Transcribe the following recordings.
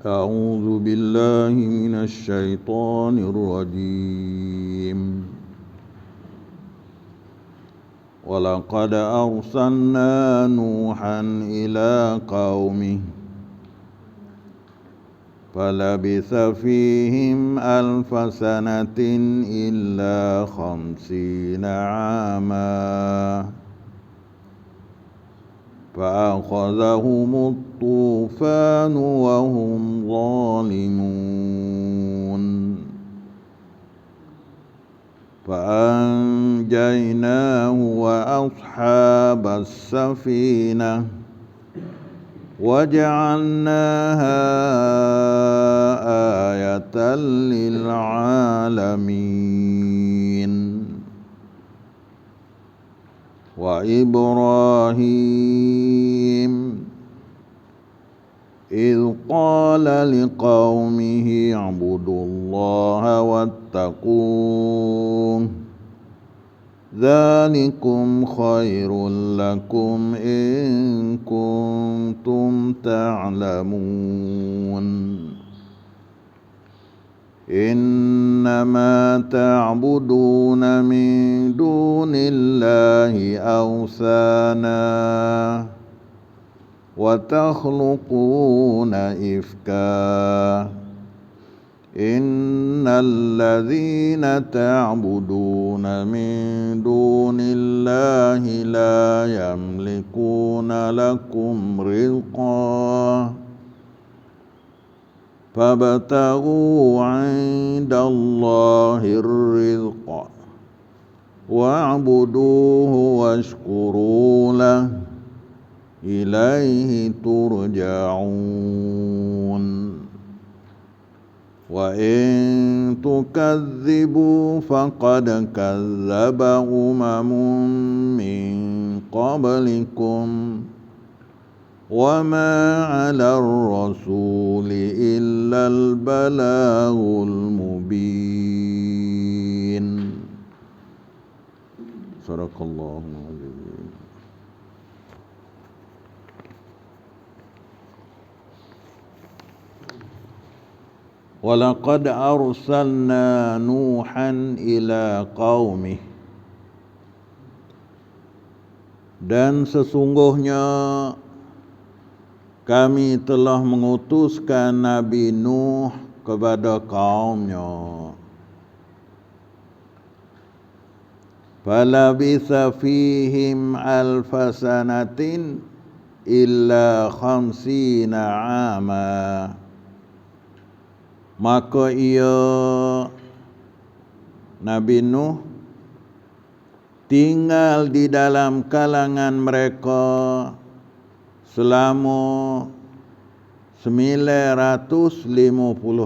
أعوذ بالله من الشيطان الرجيم ولقد أرسلنا نوحا إلى قومه فلبث فيهم 1000 سنة إلا 50 عاما فأخذهم الطوفان وهم ظالمون فأنجيناه وأصحاب السفينة وجعلناها آية للعالمين وإبراهيم إذ قال لقومه اعبدوا الله واتقوه ذلكم خير لكم إن كنتم تعلمون إنما تعبدون من دون الله أوثانا وتخلقون إفكا إن الذين تعبدون من دون الله لا يملكون لكم رزقا فابتغوا عند الله الرزق واعبدوه واشكروا له إليه ترجعون وإن تكذبوا فقد كذب من قبلكم وما على الرسول إلا البلاغ المبين صدق الله العظيم. Walaqad arsalna Nuhan ila qaumih, dan sesungguhnya kami telah mengutuskan Nabi Nuh kepada kaumnya. Falabitha fihim 1000 sanatin illa 50 ama, maka ia Nabi Nuh tinggal di dalam kalangan mereka selama 950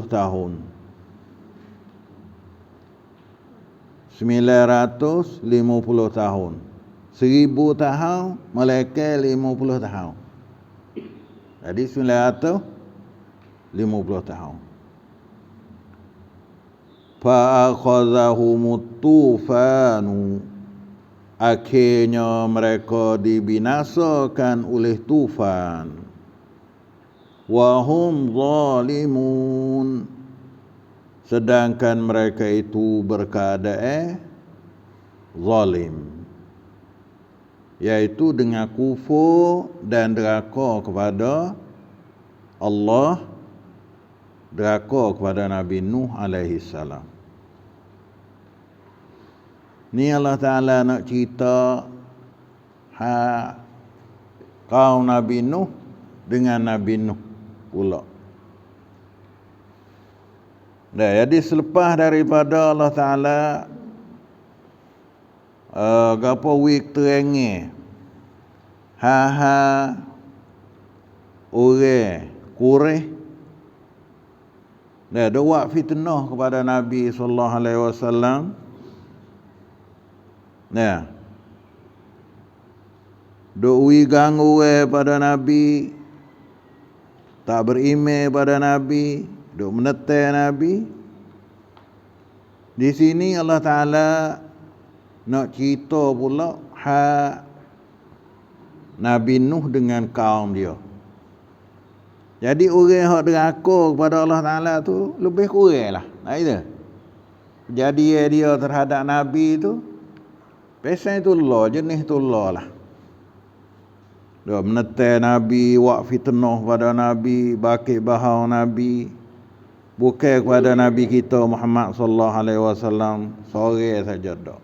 tahun. 950 tahun. 1000 tahun malaikat 50 tahun. Jadi 950 tahun. Fa'akhazahumut tufanu, akhirnya mereka dibinasakan oleh tufan. Wahum zalimun, sedangkan mereka itu berkeadaan zalim, yaitu dengan kufur dan deraka kepada Allah, deraka kepada Nabi Nuh alaihi salam. Ni Allah Ta'ala nak cerita kaum Nabi Nuh dengan Nabi Nuh pula. Jadi selepas daripada Allah Ta'ala gapo week terengi ore kureh dah buat fitnah kepada Nabi sallallahu alaihi wasallam. Nah, doi ganggu pada Nabi, tak beriman pada Nabi, dok menetai Nabi. Di sini Allah Ta'ala nak cerita pula Nabi Nuh dengan kaum dia. Jadi orang hak deraka kepada Allah Taala tu lebih kurang lah. Nah itu. Kejadian dia terhadap Nabi tu pesan tu Allah, jenis tu Allah lah. Dia menetai Nabi, buat fitnah pada Nabi, bakit bahau Nabi. Bukan kepada Nabi kita Muhammad sallallahu alaihi wasallam sore saja dak.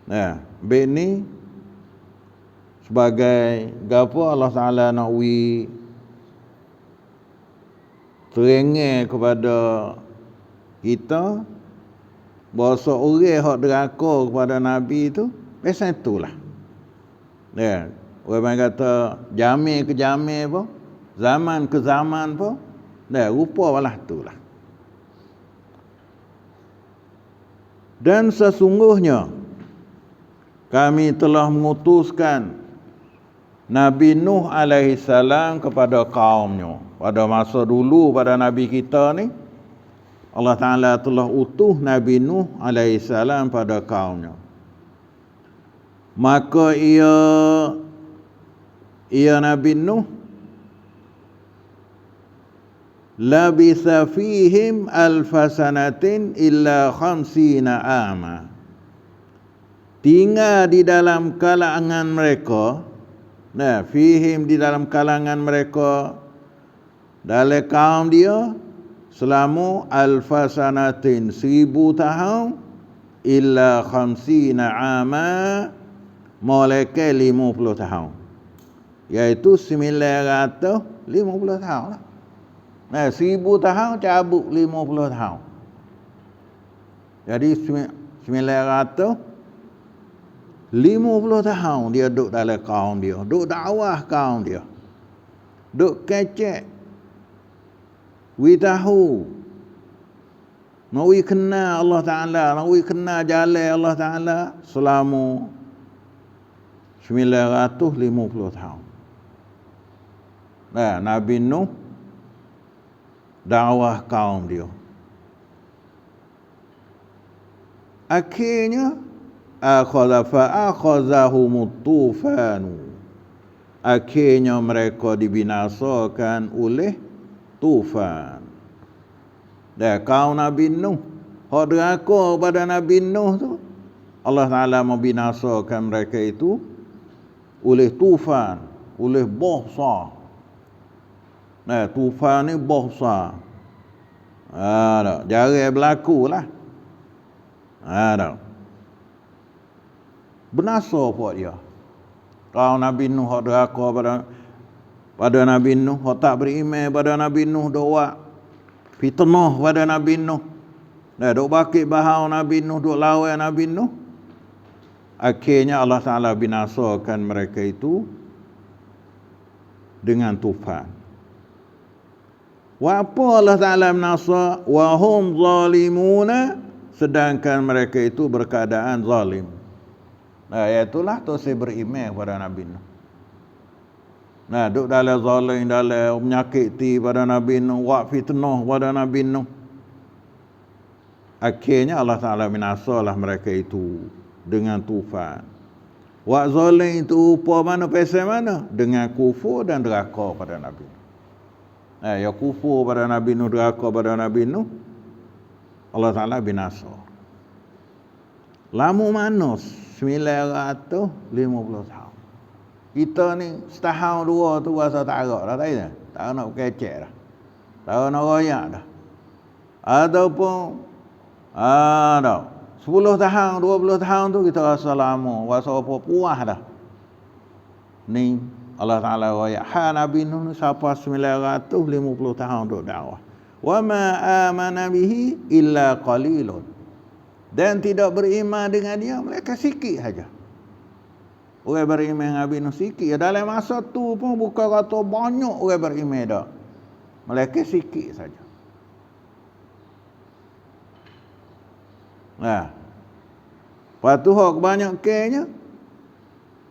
Nah, ni sebagai gapo Allah Taala nak terengah kepada kita bahawa seorang hak deraka kepada Nabi tu pesan itulah. Ya, orang kata jamil ke jamil apa, zaman ke zaman apa, dah rupa walah itulah. Dan sesungguhnya kami telah mengutuskan Nabi Nuh alaihi salam kepada kaumnya. Pada masa dulu pada Nabi kita ni, Allah Ta'ala telah utuh Nabi Nuh alaihi salam pada kaumnya. Maka ia Nabi Nuh labitha fihim alfasanatin illa khamsina ama. Tinggal di dalam kalangan mereka, nah fihim di dalam kalangan mereka, dalam kaum dia selama alfasanatin 1000 tahun illa khamsina ama malaikat 50 tahun, iaitu 950 tahun lah. Nah 1000 tahun cabut 50 tahun, jadi 950 tahun dia duduk dalam kaum dia, duduk dakwah kaum dia, duduk kecek tahu nak kenal Allah Ta'ala, nak kenal jalan Allah Ta'ala selama 950 tahun. Nah, Nabi Nuh dakwah kaum dia. Akhirnya akhazahumut tufanu. Akhirnya mereka dibinasakan oleh tufan. Dan kaum Nabi Nuh, hak deraka pada Nabi Nuh tu, Allah Ta'ala membinasakan mereka itu oleh tufan, oleh bahsa. Nah, tufan ni bahsa. Jarang berlaku lah. Binasa buat dia. Kaum Nabi Nuh hak deraka pada Nabi Nuh, hak tak beriman pada Nabi Nuh, doa fitnah pada Nabi Nuh, dok bakit bahau Nabi Nuh, dok lawan Nabi Nuh. Akhirnya Allah Ta'ala binasakan mereka itu dengan tufan. Wa apa Allah Ta'ala binasa? Wa hum zalimuna, sedangkan mereka itu berkeadaan zalim. Nah, iaitulah tu saya beriman kepada Nabi Nuh. Nah, duk dalam zalim, dalam menyakiti pada Nabi Nuh, buat fitnah pada Nabi Nuh. Akhirnya Allah Ta'ala binasalah mereka itu dengan tufan. Buat zalim itu upa mana, pesan mana? Dengan kufur dan deraka pada Nabi Nuh. Nah, ya kufur pada Nabi Nuh, deraka pada Nabi Nuh, Allah Ta'ala binasa. Lama mana? 950 tahun. Kita ni setahun dua tu rasa tak agak dah, tak ada. Tak nak kecek dah. Tak nak royak dah. Ataupun 10 tahun, 20 tahun tu kita rasa lama, rasa apa puas dah. Ni Allah Ta'ala royak. Nabi Nuh ni siapa 950 tahun duk dakwah. Wa ma amana bihi illa qalilun. Dan tidak beriman dengan dia mereka sikit saja. Orang beriman dengan Nabi Nuh sikit. Dalam masa tu pun bukan kata banyak orang beriman dah. Mereka sikit saja. Nah, lepas tu hak kebanyakannya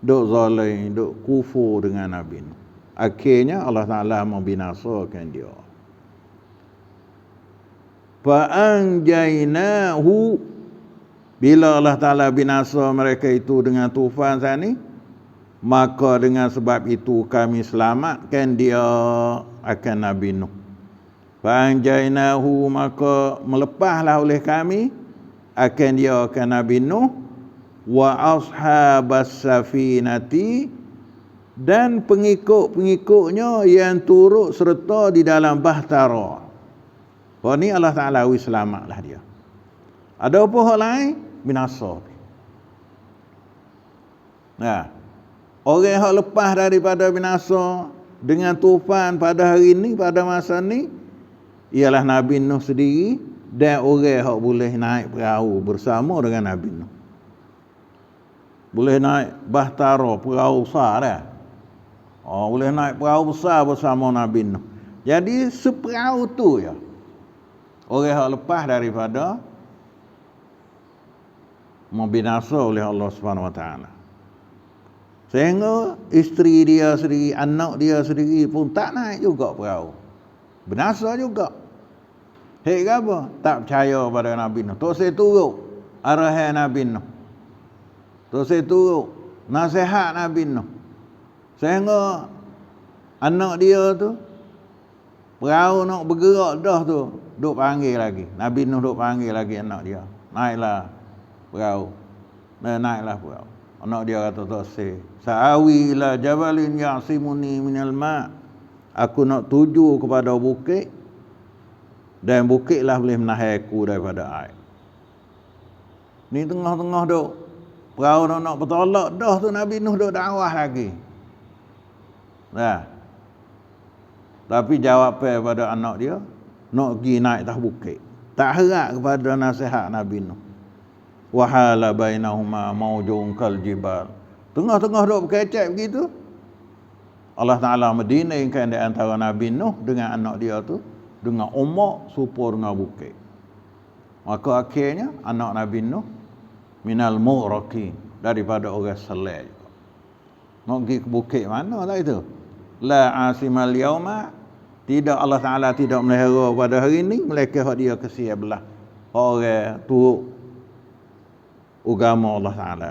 duk zalim, duk kufur dengan Nabi Nuh. Akhirnya Allah Ta'ala membinasakan dia. Fa'anjainahu, bila Allah Ta'ala binasa mereka itu dengan tufan sana, maka dengan sebab itu kami selamatkan dia akan Nabi Nuh. Fanjainahu, maka melepaslah oleh kami akan dia akan Nabi Nuh, wa ashabas safinati, dan pengikut-pengikutnya yang turut serta di dalam bahtera. Oh ni Allah Ta'ala selamatlah dia. Ada apa hal lain? Binasa. Nah, orang yang lepas daripada binasa dengan tufan pada hari ni, pada masa ni, ialah Nabi Nuh sendiri dan orang yang boleh naik perahu bersama dengan Nabi Nuh. Boleh naik bahtera, perahu besar dah. Boleh naik perahu besar bersama Nabi Nuh. Jadi seperahu tu ya, orang yang lepas daripada membinasa oleh Allah Subhanahu Wa Taala. Sehingga isteri dia sendiri, anak dia sendiri pun tak naik juga perahu. Binasa juga. Hei apa? Tak percaya pada Nabi Nuh. Tok saya turut arahan Nabi Nuh. Tok saya turut nasihat Nabi Nuh. Sehingga anak dia tu perahu nak bergerak dah tu, duk panggil lagi. Nabi Nuh duk panggil lagi anak dia. Naiklah perahu. Naiklah perahu. Anak dia kata tak sa'awi ila jabalin ya'simuni minal ma'. Aku nak tuju kepada bukit dan bukitlah boleh menahan aku daripada air. Ni tengah-tengah duk perahu nak bertolak dah tu, Nabi Nuh duk dakwah lagi. Nah. Tapi jawab pada anak dia, nak pergi naik atas bukit. Tak harap kepada nasihat Nabi Nuh. Wahala bainahuma maujun kal jibal. Tengah-tengah duk berkecek begitu, Allah Ta'ala mendiningkan di antara Nabi Nuh dengan anak dia tu dengan ombak serupa dengan bukit. Maka akhirnya anak Nabi Nuh minal mughraqin, daripada orang selai. Nak pergi ke bukit mana lah itu? La asimal yauma, tidak, Allah Ta'ala tidak melihara pada hari ini melainkan dia kesian belah orang turut agama Allah Ta'ala.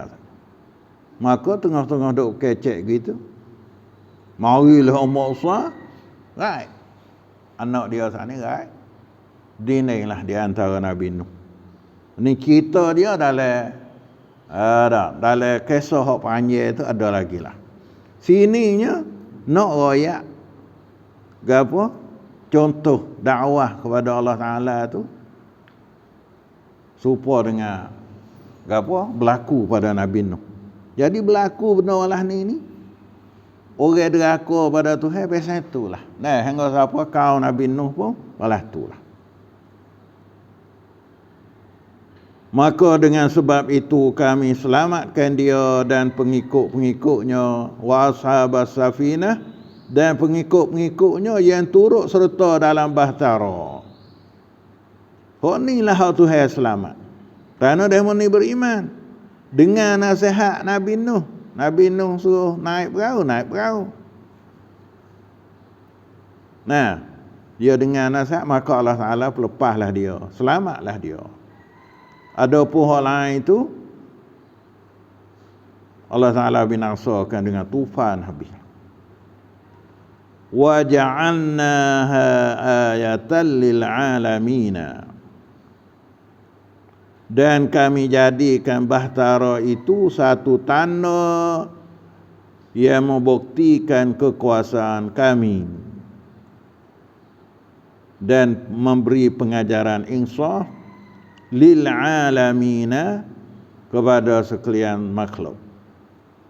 Maka tengah-tengah duk kecek gitu, marilah ombak besar, right, anak dia saat ni, right, dinailah di antara Nabi Nuh. Ni kita dia dalam kisah hak panjang tu ada lagi lah. Sininya nak royak gapo contoh dakwah kepada Allah Ta'ala tu serupa dengan gapo berlaku pada Nabi Nuh. Jadi berlaku benda lah ni orang deraka pada Tuhan pasal itulah. Nah, hingga siapa kau Nabi Nuh pun balas itulah. Maka dengan sebab itu kami selamatkan dia dan pengikut-pengikutnya, wa ashabas safinah, dan pengikut-pengikutnya yang turut serta dalam bahtera. Hak inilah hak Tuhan selamat. Kerana dia ni beriman dengan nasihat Nabi Nuh. Nabi Nuh suruh naik perahu. Nah, dia dengan nasihat, maka Allah Ta'ala lepaslah dia, selamatlah dia. Ada pun hal lain itu Allah Ta'ala binasakan dengan tufan habis. Wa ja'alnaha ayatan lil alamina, dan kami jadikan bahtera itu satu tanda yang membuktikan kekuasaan kami dan memberi pengajaran insaf lil alamina, kepada sekalian makhluk.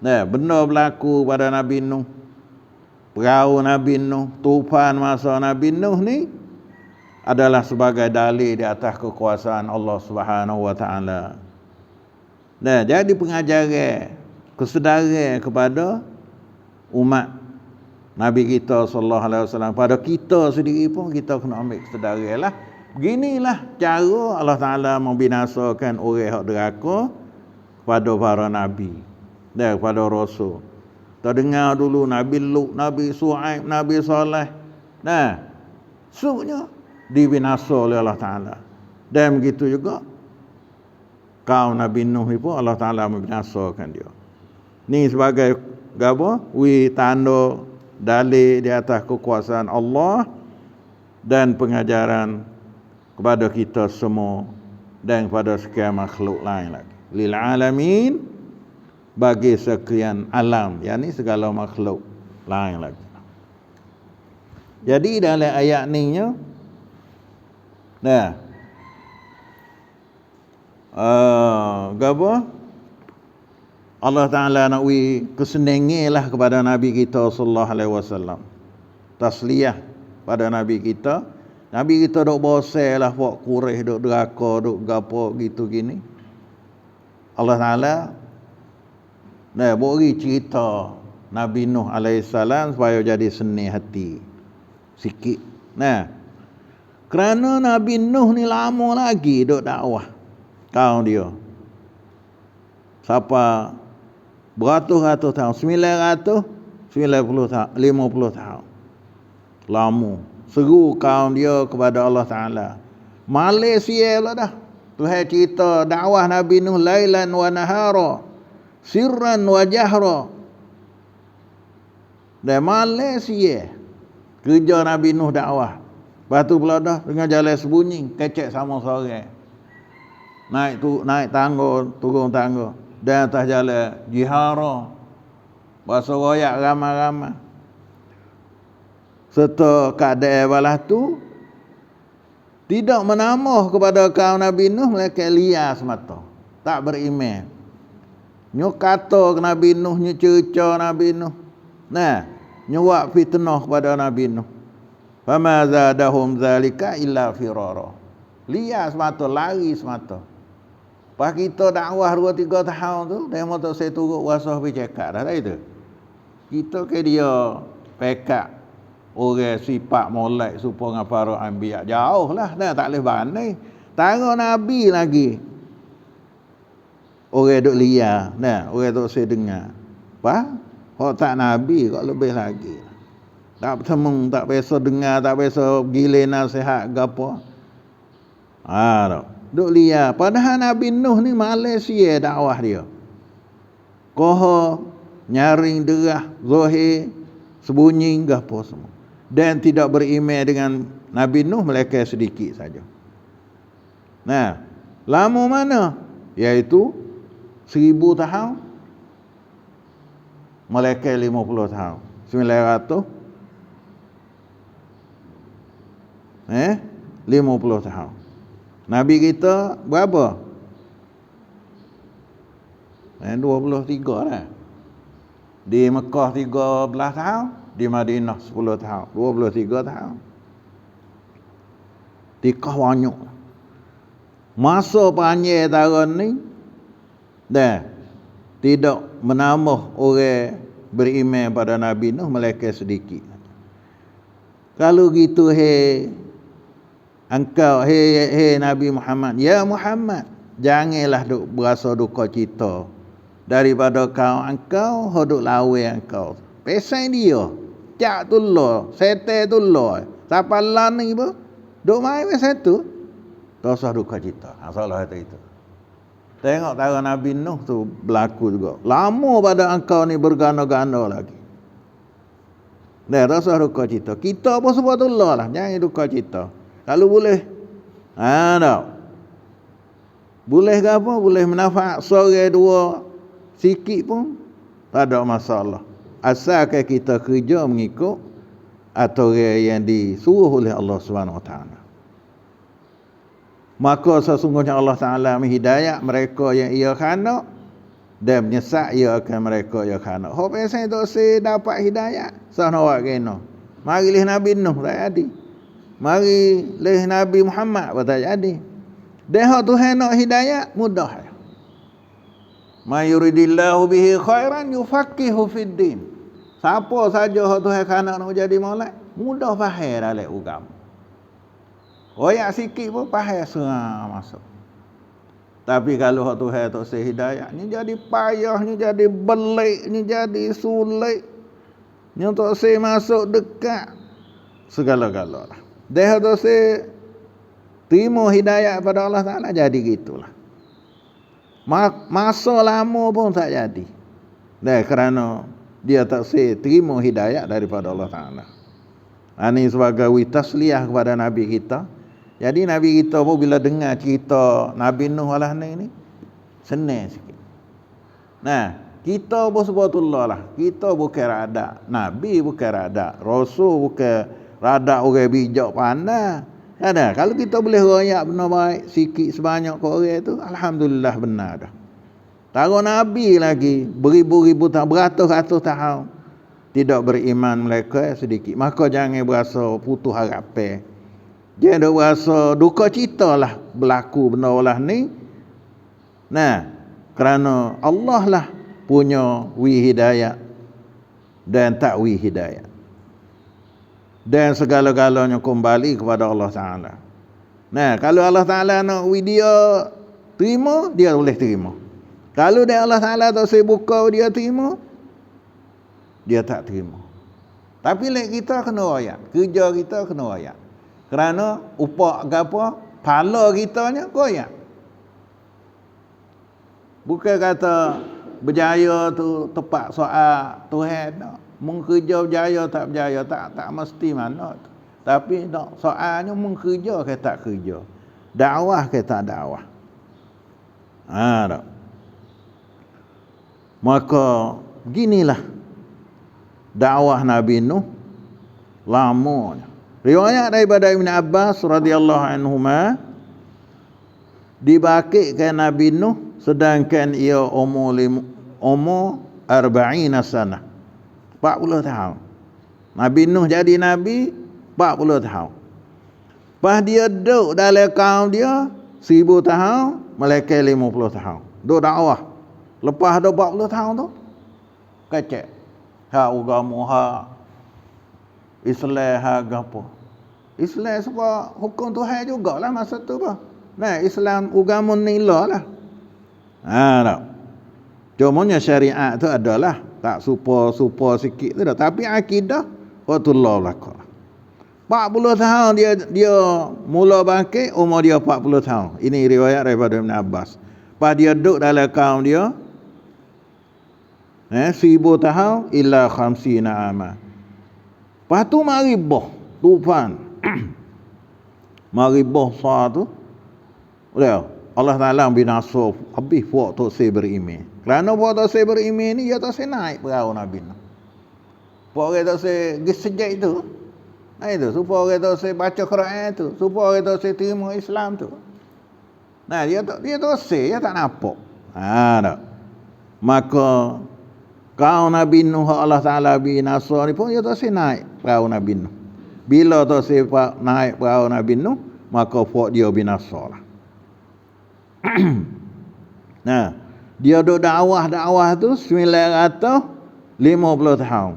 Nah, benda berlaku pada Nabi Nuh, perahu Nabi Nuh, tufan masa Nabi Nuh ni adalah sebagai dalil di atas kekuasaan Allah Subhanahu Wa Taala. Nah, jadi pengajaran kesedaran kepada umat Nabi kita sallallahu alaihi wasallam, pada kita sendiri pun kita kena ambil kesedaran lah. Beginilah cara Allah Ta'ala membinasakan orang yang deraka kepada para Nabi dan kepada Rasul. Kita dengar dulu Nabi Lut, Nabi Su'aib, Nabi Saleh. Nah, suknya dibinasa oleh Allah Ta'ala. Dan begitu juga kaum Nabi Nuh pun Allah Ta'ala membinasakan dia. Ni sebagai apa? Tanda dalil di atas kekuasaan Allah dan pengajaran kepada kita semua dan kepada sekian makhluk lain lagi. Lil alamin, bagi sekian alam, yakni segala makhluk lain lagi. Jadi dalam ayat ni nya, nah, apa? Allah Ta'ala nak kesenengilah kepada Nabi kita sallallahu alaihi wasallam. Tasliyah pada Nabi kita. Nabi kita duk bosel lah, buat kurih, duk deraka, duk gapo gitu gini. Allah Ta'ala beri cerita Nabi Nuh alaihissalam supaya jadi seni hati sikit. Kerana Nabi Nuh ni lama lagi duk dakwah kaum dia. Siapa beratus-ratus tahun, 990 tahun, 50 tahun. Lama. Seru kaum dia kepada Allah Ta'ala. Malaysia lah dah. Tuhan cerita dakwah Nabi Nuh lailan wa nahara, sirran wa jahra. Dan Malaysia kerja Nabi Nuh dakwah. Lepas tu pula dah dengan jalan sembunyi, kecek sama sore. Naik tangga, turun tangga. Dan atas jalan jihara, bahasa royak ramai-ramai. Serta keadaan balas tu tidak menambah kepada kaum Nabi Nuh melainkan liar semata, tak beriman. Nyo kata ke Nabi Nuh, nyo cerca Nabi Nuh. Nyo buat fitnah kepada Nabi Nuh. Fama zadahum zalika illa firara. Liar semata, lari semata. Pas kita dakwah 2-3 tahun tu, demo tu saya turut wasah bercakap dah itu. Kita ke dia pekak orang sifat molek supaya ngapara anbiya. Jauh lah, tak boleh banding. Tengok Nabi lagi. Orang duk liar, orang duk saya dengar. Kalau tak Nabi, kok lebih lagi. Tak bertemu, tak biasa dengar, tak biasa gila nasihat ke apa. Duk liar. Padahal Nabi Nuh ni Malaysia dakwah dia. Koha, nyaring derah, zahir, sembunyi ke apa semua. Dan tidak beriman dengan Nabi Nuh melainkan sedikit saja. Lama mana? Iaitu 1000 tahun melainkan 50 tahun. 50 tahun. Nabi kita berapa? 23 lah. Di Mekah 13 tahun, di Madinah 10 tahun, 23 tahun. Tikah banyak. Masa panjang tahun ni dan tidak menambah orang beriman pada Nabi Nuh melainkan sedikit. Kalau gitu engkau Nabi Muhammad, ya Muhammad, janganlah duk berasa duka cita daripada engkau hoduk lawan engkau. Pesan dia, cak tullah, setan tullah. Siapa lah ni bu? Duk main satu. Tak usah duka cita. Salah itu. Tengok cara Nabi Nuh tu berlaku juga. Lama pada engkau ni bergana-gana lagi. Tak usah duka cita. Kita pun sebab tullah lah. Jangan duka cita. Kalau boleh, tak. Boleh ke apa? Boleh menafak seorang dua sikit pun tak ada masalah. Asalkan kita kerja mengikut aturan yang disuruh oleh Allah SWT. Maka sesungguhnya Allah Ta'ala menghidayah mereka yang ia khanak dan menyesat ia akan mereka yang khanak. Hop saya tak dapat hidayah. Sana awak kena. Mari leh Nabi Nuh tak jadi. Mari leh Nabi Muhammad pun tak jadi. Dah Tuhan nak hidayah, mudah. Ma yuridillahu bihi khairan yufaqihu fid din. Siapa saja Tuhan khanak nak jadi molek, mudah faham dalam agama. Royak sikit pun faham serang masuk. Tapi kalau Tuhan tak se hidayah, ni jadi payah, ni jadi belik, ni jadi sulit. Ni tak se masuk dekat segala-galanya. Dah tu se terima hidayah pada Allah Ta'ala, jadi gitulah. Masa lama pun tak jadi. Dan kerana dia tak terima hidayah daripada Allah Ta'ala. Ini sebagai tasliyah kepada Nabi kita. Jadi Nabi kita pun bila dengar cerita Nabi Nuh ni senang sikit. Nah, kita pun sebetulnya lah. Kita bukan radak. Nabi bukan radak. Rasul bukan radak orang bijak pandai. Ada. Kalau kita boleh royak benar baik sikit sebanyak ke orang tu, alhamdulillah benar dah. Taruh Nabi lagi beribu-ribu tahun, beratus-ratus tahun tidak beriman mereka sedikit. Maka jangan berasa putus harapan. Jangan berasa duka cita lah berlaku benda lah ni. Nah, kerana Allah lah punya hidayah dan tak hidayah. Dan segala-galanya kembali kepada Allah Ta'ala. Nah, kalau Allah Ta'ala nak dia terima, dia boleh terima. Kalau dia Allah Ta'ala tak saya buka dia terima, dia tak terima. Tapi kita kena royak. Kerja kita kena royak. Kerana upah ke apa, pala kitanya royak. Bukan kata berjaya tu tepat soal Tuhan tak. Mengkerja berjaya tak berjaya tak mesti mana tu. Tapi tak soalnya mengkerja ke tak kerja. Dakwah ke tak dakwah. Tak. Maka ginilah dakwah Nabi Nuh lamanya. Riwayat daripada Ibn Abbas radhiyallahu anhuma dibakitkan Nabi Nuh sedangkan ia umur 40 sana. 40 tahun. Nabi Nuh jadi nabi 40 tahun. Pas dia duduk dalam kaum dia 1000 tahun, malaikat 50 tahun. Duduk dakwah. Lepas dah 40 tahun tu kacak. Hak agama, hak Islam, hak apa. Islam sebab hukum Tuhan jugalah masa tu apa. Nah, Islam agama nila lah. Tak. Cumanya syariat tu adalah tak supa sikit tu dah. Tapi akidah Qatullah belaka. 40 tahun dia mula bangkit, umur dia 40 tahun. Ini riwayat daripada Ibn Abbas. Pas dia duduk dalam kaum dia 1000 tahun ila 50 ama. Lepas tu mari boh tufan. Mari boh sa tu. Udah Allah Ta'ala binasa habis buat tu saya beriman. Kerana buat tu saya beriman ni dia tak saya naik perahu Nabi Nuh. Buat orang tak saya gesejak itu. Nah itu supaya orang tak saya baca Quran tu, supaya orang tak saya terima Islam tu. Nah dia tak saya tak nampak. Tak. Maka kau Nabi Nuh Allah Ta'ala binasa ni pun dia tak saya naik perahu Nabi Nuh. Bila tak saya naik perahu Nabi Nuh, maka buat dia binasa lah. Nah, dia duk dakwah tu 950 tahun.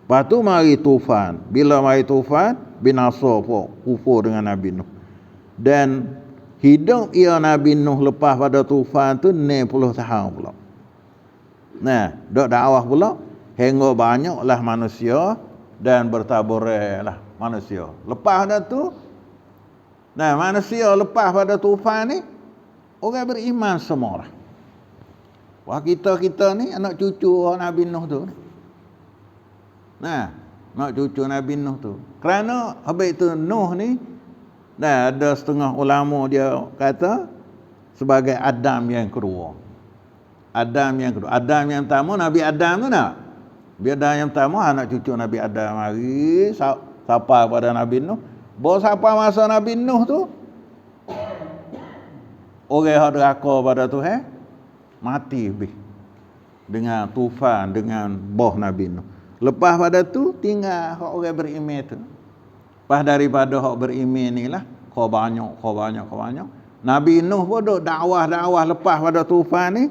Lepas tu mari tufan. Bila mari tufan, binasa kufur dengan Nabi Nuh. Dan hidup ia Nabi Nuh lepas pada tufan tu 60 tahun pula. Nah, duk dakwah pula hingga banyaklah manusia dan bertaburlah manusia. Lepas dah tu, nah manusia lepas pada tufan ni orang beriman semua lah. Wah kita ni anak cucu Nabi Nuh tu. Nah, anak cucu Nabi Nuh tu. Kerana habis itu Nuh ni, nah ada setengah ulama dia kata sebagai Adam yang kedua. Adam yang kedua. Adam yang pertama Nabi Adam tu nak. Biar Adam yang pertama anak cucu Nabi Adam mari sapa pada Nabi Nuh. Bawa sapa masa Nabi Nuh tu orang yang deraka pada Tuhan mati habis dengan tufan, dengan boh Nabi Nuh. Lepas pada tu tinggal orang beriman tu. Lepas daripada hak beriman ni lah kau banyak. Nabi Nuh pun duk dakwah lepas pada tufan ni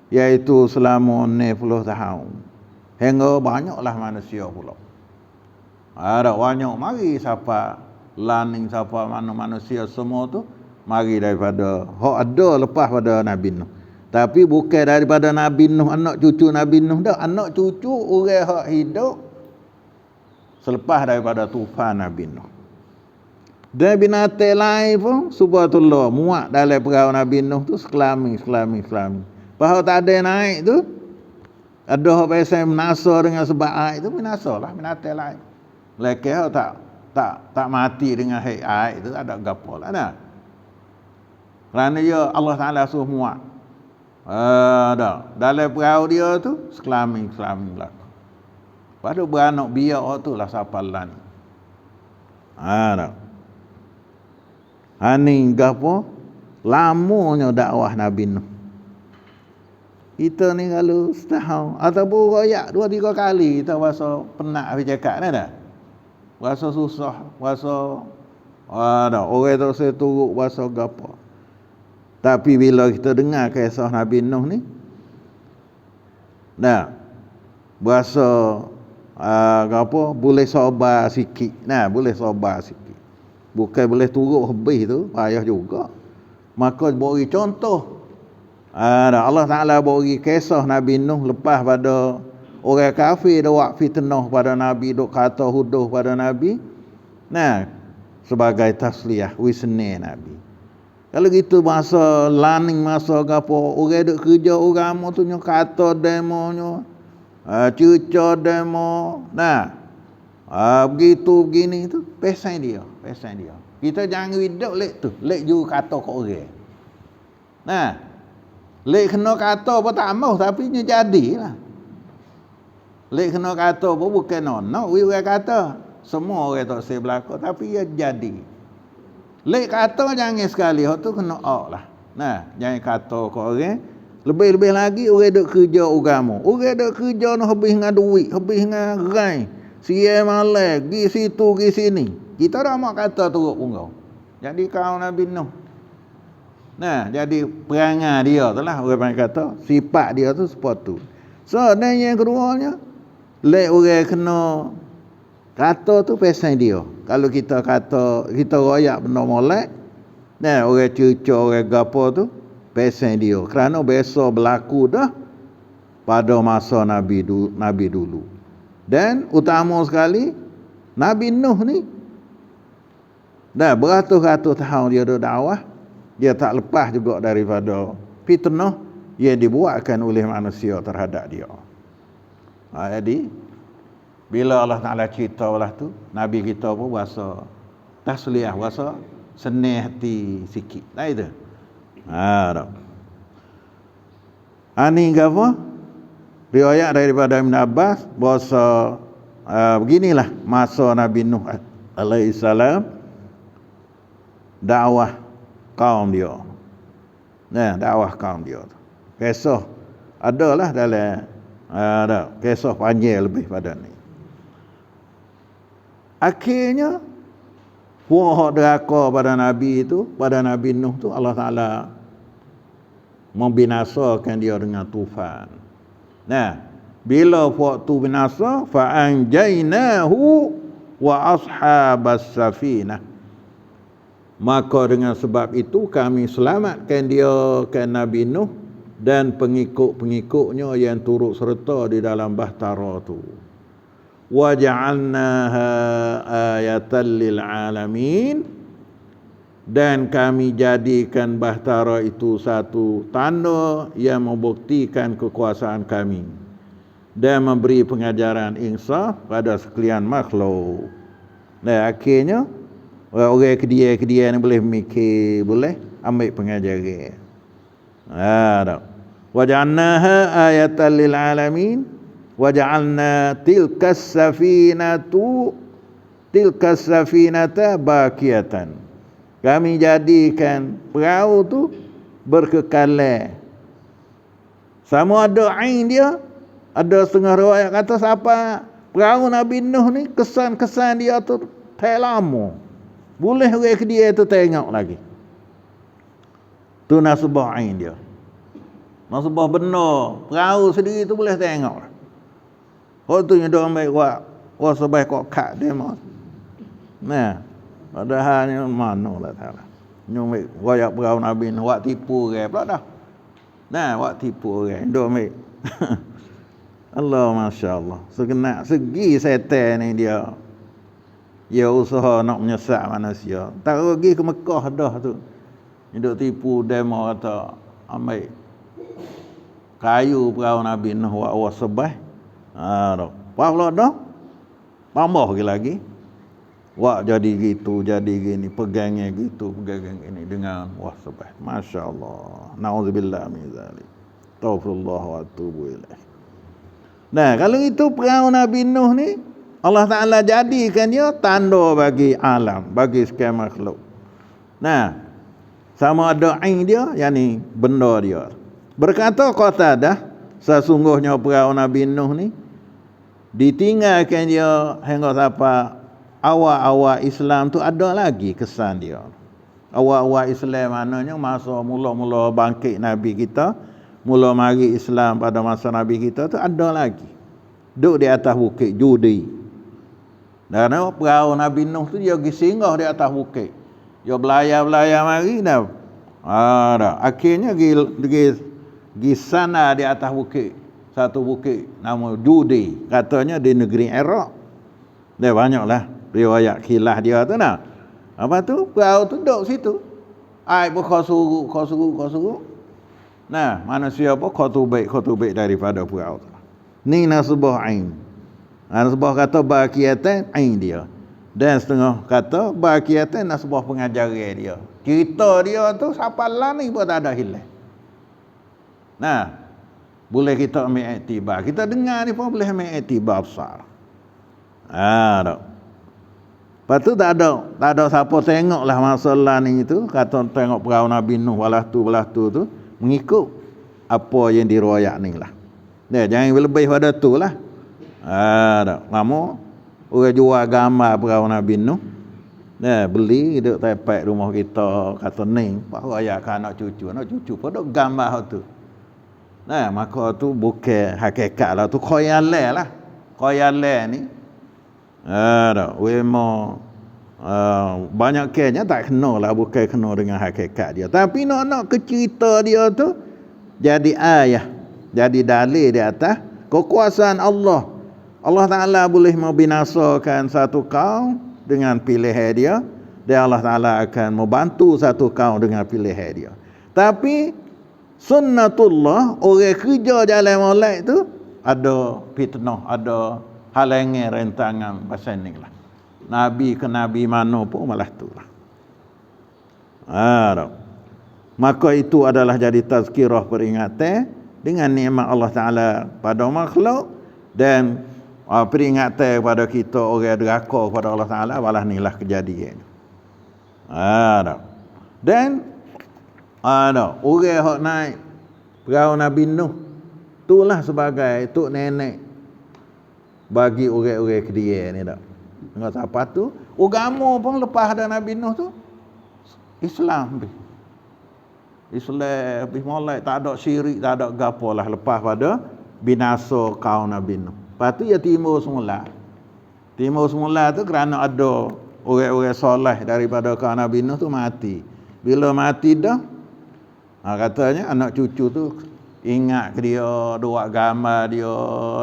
iaitu selama 60 tahun. Hingga banyaklah manusia pula. Ada banyak mari siapa laning siapa mana manusia semua tu mari daripada hak ada lepas pada Nabi Nuh. Tapi bukan daripada Nabi Nuh anak cucu Nabi Nuh dah, anak cucu orang hak hidup selepas daripada tufan Nabi Nuh. Dan binatang lain pun subhanallah muat dalam perahu Nabi Nuh tu sekelami. Bahawa tak ada naik tu Ada orang pasal menasa dengan sebab air itu menasa lah, binatang lain. Lekeh tak mati dengan air itu ada gapo lah dah. Kerana dia Allah Taala suruh muat. Dalam perahu dia tu sekelamin berlaku. Pada beranak biak tu lah sapalan. Dah. Ani gapo? Lamanya dakwah Nabi Nuh. Kita ni kalau setahun ataupun royak 2-3 kali kita rasa penat habis cakap dah. Rasa susah, rasa orang tu saya turut rasa gapo. Tapi bila kita dengar kisah Nabi Nuh ni, berasa apa boleh sabar sikit. Boleh sabar sikit. Bukan boleh turut habis tu, payah juga. Maka bagi contoh. Allah Ta'ala bagi kisah Nabi Nuh lepas pada orang kafir dia buat fitnah pada Nabi, duk kata huduh pada Nabi. Sebagai tasliyah, wisni Nabi. Kalau gitu masa laning masa gapo orang duk kerja agama tu nyo kata demonyo cerca demo begitu begini tu pesan dia. Kita jangan hidup lek ju kata kat orang. Lek kena kata apa tak mau tapi nya jadilah. Lek kena kata apa bukan nono orang kata semua orang tak saya berlaku tapi ia jadi. Lek kata jangan sekali hak tu kena lah. Jangan kata kat orang. Lebih-lebih lagi orang duk kerja agama. Orang duk kerja nak habis dengan duit, habis dengan rai. Siang malam, gi situ, gi sini. Kita dah mak kata turut punggung. Jadi kau Nabi Nuh. Jadi perangai dia tu lah orang panggil kata, sifat dia tu seperti tu. So, dan yang keduanya, lek orang kena kata tu pesan dia. Kalau kita kata, kita royak benda molek, orang cerca, orang gapo tu, pesan dia. Kerana biasa berlaku dah pada masa Nabi dulu. Dan utama sekali, Nabi Nuh ni, beratus-ratus tahun dia dakwah, dia tak lepas juga daripada fitnah yang dibuatkan oleh manusia terhadap dia. Jadi, bila Allah Ta'ala cerita lah tu, Nabi kita pun rasa tasliyah, rasa senang hati sikit. Itu. Ani apa? Riwayat daripada Ibn Abbas bahasa beginilah masa Nabi Nuh alaihi salam dakwah kaum dia. Dakwah kaum dia tu. Kisah adalah dalam kisah panjang lebih pada ni. Akhirnya puak deraka pada Nabi itu, pada Nabi Nuh tu Allah Ta'ala membinasakan dia dengan tufan. Bila waktu binasa fa anjaynahu wa ashabas safinah. Maka dengan sebab itu kami selamatkan dia ke Nabi Nuh dan pengikut-pengikutnya yang turut serta di dalam bahtera tu. Wa ja'alnaha ayatan lil alamin. Dan kami jadikan bahtera itu satu tanda yang membuktikan kekuasaan kami dan memberi pengajaran insaf pada sekalian makhluk. Dan akhirnya orang kedia-kedia ni boleh mikir, boleh ambil pengajaran. Wa ja'alnaha ayatan lil alamin wa ja'alna tilkas safinata baqiyatan. Kami jadikan perahu tu berkekalan. Sama ada ain dia, ada setengah riwayat kata siapa perahu Nabi Nuh ni kesan-kesan dia tu tak lama. Boleh orang ke dia tu tengok lagi. Tu nasbah ain dia. Nasbah benar. Perahu sendiri tu boleh tengok. Kalau tu yang dia ambil kuat sebaik kok kat dia mah. Padahal ni mana lah Ta'ala. Nyumik royak perahu Nabi ni. Wak tipu orang pula dah. Wak tipu orang. Dia ambil. Allah Masya Allah. Segi setan ni dia. Dia usaha nak menyesak manusia. Tak pergi ke Mekah dah tu. Dia tipu demo kata. Ambil. kayu perahu Nabi Nuh wa wasbah. Dah. Pula dah. Tambah lagi. Wak jadi gitu, jadi gini, pegangnya gitu, pegang ini dengan wasbah. Masya-Allah. Nauzubillah min zalik. Astaghfirullah wa atubu ilaih. Nah, kalau itu perahu Nabi Nuh ni Allah Ta'ala jadikan dia tanda bagi alam, bagi sekian makhluk. Nah, sama ada ain dia, yakni benda dia. Berkata Qatadah, sesungguhnya perahu Nabi Nuh ni ditinggalkan dia hingga sampai awal-awal Islam tu ada lagi kesan dia. Awal-awal Islam maknanya masa mula-mula bangkit Nabi kita, mula mari Islam pada masa Nabi kita tu ada lagi. Duduk di atas bukit judi. Dan perahu Nabi Nuh tu dia pergi singgah di atas bukit. Dia belayar-belayar mari dah. Dah. Akhirnya pergi sana di atas bukit. Satu bukit nama Judi. Katanya di negeri Iraq. Dia banyaklah riwayat khilaf dia tu nah. Apa tu? Perahu tu duduk situ. Air pun kau suruh. Nah, manusia pun khutubik daripada perahu tu. Ni nasbah ain. Nasbah kata baqiatan ain dia. Dan setengah kata baqiatan nasbah pengajaran dia. Cerita dia tu sampai lah ni pun tak ada hilang. Nah, boleh kita ambil iktibar. Kita dengar ni pun boleh ambil iktibar besar. Dah. Lepas tu tak ada siapa tengok lah masalah ni tu, kata tengok perahu Nabi Nuh belah tu mengikut apa yang diriwayat ni lah. Dia jangan lebih pada tu lah. Dah. Lama orang jual gambar perahu Nabi Nuh. Dia beli duduk tepat rumah kita, kata ni bahawa ayah anak cucu pun duk gambar tu. Nah, maka tu bukan hakikat lah, tu khayalan lah. Khayalan ni dah, banyak kenya tak kena lah, bukan kena dengan hakikat dia. Tapi nak ke cerita dia tu jadi ayah, jadi dalil di atas kekuasaan Allah. Allah Ta'ala boleh membinasakan satu kaum dengan pilihan dia, dan Allah Ta'ala akan membantu satu kaum dengan pilihan dia. Tapi sunnatullah, orang kerja jalan molek tu ada fitnah, ada halangan, rentangan pasal ni lah. Nabi ke Nabi mana pun malah tu lah. Maka itu adalah jadi tazkirah, peringatan dengan nikmat Allah Ta'ala pada makhluk, dan peringatan kepada kita orang deraka kepada Allah Ta'ala, balas inilah kejadian. Dan orang yang naik perahu Nabi Nuh itulah sebagai tok nenek bagi orang-orang kedia ni dah. Dengan siapa tu? Agama pun lepas ada Nabi Nuh tu Islam lebih mulai, tak ada syirik, tak ada gapo lah lepas pada binasa kaum Nabi Nuh. Lepas tu dia timbul semula tu kerana ada orang-orang soleh daripada kaum Nabi Nuh tu mati. Bila mati dah, katanya anak cucu tu ingat ke dia, buat gambar dia,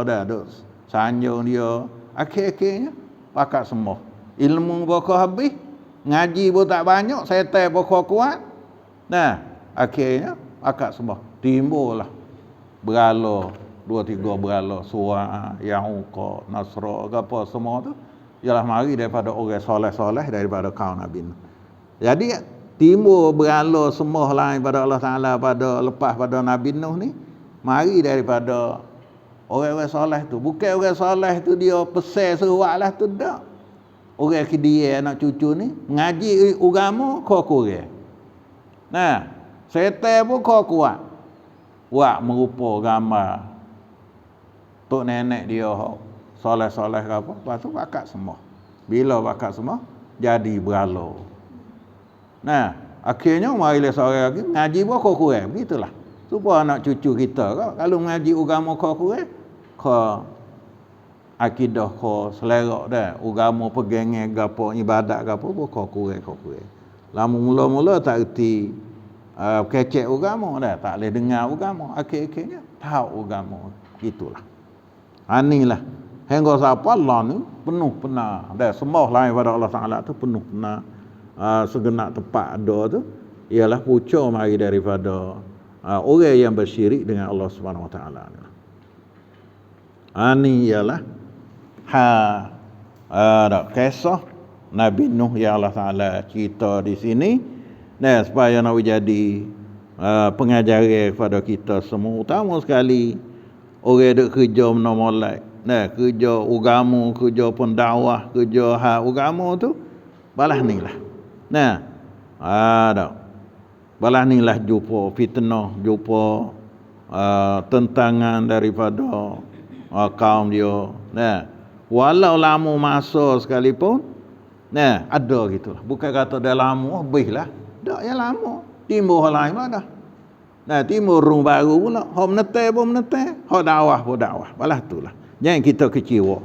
dah duk sanjung dia. Akhir-akhirnya pakat semua. Ilmu pokok habis, ngaji pun tak banyak, setan pokok kuat. Nah, akhirnya pakat semua. Timbullah berhala, 2-3 berhala, Suwa, Ya'uqa, Nasra, apa semua tu ialah mari daripada orang soleh-soleh daripada kaum Nabi Nuh. Jadi timbul berhala semua lain pada Allah Ta'ala pada lepas pada Nabi Nuh ni, mari daripada orang-orang soleh tu. Bukan orang soleh tu dia pesan seruak lah tu, tak. Orang kedia anak cucu ni ngaji agama kau kurang. Nah, setan pun kau kuat. Buat merupa gambar tok nenek dia soleh-soleh ke apa, lepas tu bakat semua. Bila bakat semua jadi berhala. Nah, akhirnya marilah seorang lagi ngaji pun kau kurang. Begitulah. Supaya anak cucu kita kalau mengaji agama kau kurang, kau akidah kau selerak dah, agama pegangan gapo, ibadat gapo kau kurang. Lama mula-mula tak erti kecek agama dah, tak boleh dengar agama, akhir-akhirnya tahu agama. Itulah. Anilah hingga siapa Allah ni penuh benar dah, sembah lain pada Allah Taala tu penuh benar. Segenap tempat ada tu ialah pucuk mari daripada orang yang bersyirik dengan Allah Subhanahu Wa Taala. Ini ialah kisah Nabi Nuh yang Allah Taala cerita di sini, supaya nak jadi pengajaran kepada kita semua, utama sekali orang duk kerja menolak, kerja agama, kerja pendakwah, kerja agama tu balas ni lah. Balas ni lah jumpa fitnah, jumpa tentangan daripada kaum dia. Walau lama masa sekalipun, ada gitulah. Bukan kata dah lama habis lah. Tak yang lama. Timbul hal lain pula dah. Timbul rung baru pula. Hak menetai pun menetai, hak dakwah pun dakwah. Balas itulah. Jangan kita kecewa.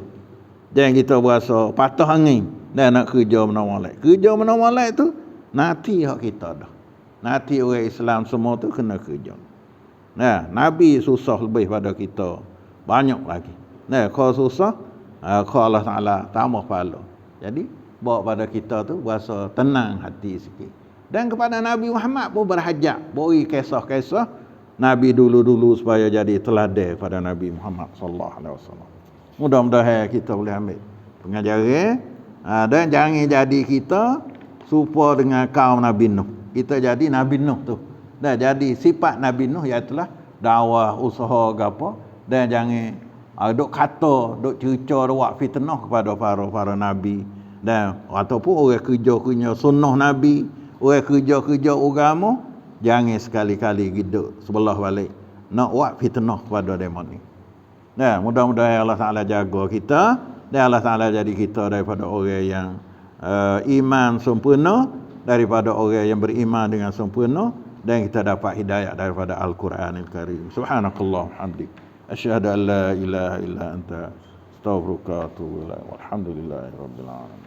Jangan kita berasa patah angin dan nak kerja menolak. Kerja menolak tu nanti hak kita dah. Nanti orang Islam semua tu kena kerja. Nabi susah lebih pada kita. Banyak lagi. Kalau susah, kalau Allah Ta'ala tambah pahala. Jadi, bawa pada kita tu berasa tenang hati sikit. Dan kepada Nabi Muhammad pun berhajat. Beri kisah-kisah Nabi dulu-dulu supaya jadi teladan pada Nabi Muhammad sallallahu alaihi wasallam. Mudah-mudahan kita boleh ambil pengajaran, dan jangan jadi kita serupa dengan kaum Nabi Nuh. Kita jadi Nabi Nuh tu. Dan jadi sifat Nabi Nuh ialah dakwah, usaha gapo, dan jangan duk kata, duk cerca, duk buat fitnah kepada para nabi, dan ataupun orang kerja sunnah Nabi, orang kerja agama, jangan sekali-kali hidup sebelah balik nak buat fitnah kepada demon ni. Mudah-mudahan Allah Ta'ala jaga kita, dan Allah Ta'ala jadi kita daripada orang yang iman sempurna, daripada orang yang beriman dengan sempurna, dan kita dapat hidayah daripada Al-Quranil Karim. Subhanakallah hamdik, asyhadu an la ilaha illa anta, astaghfiruka wa atubu ilaik. Walhamdulillahirabbil alamin.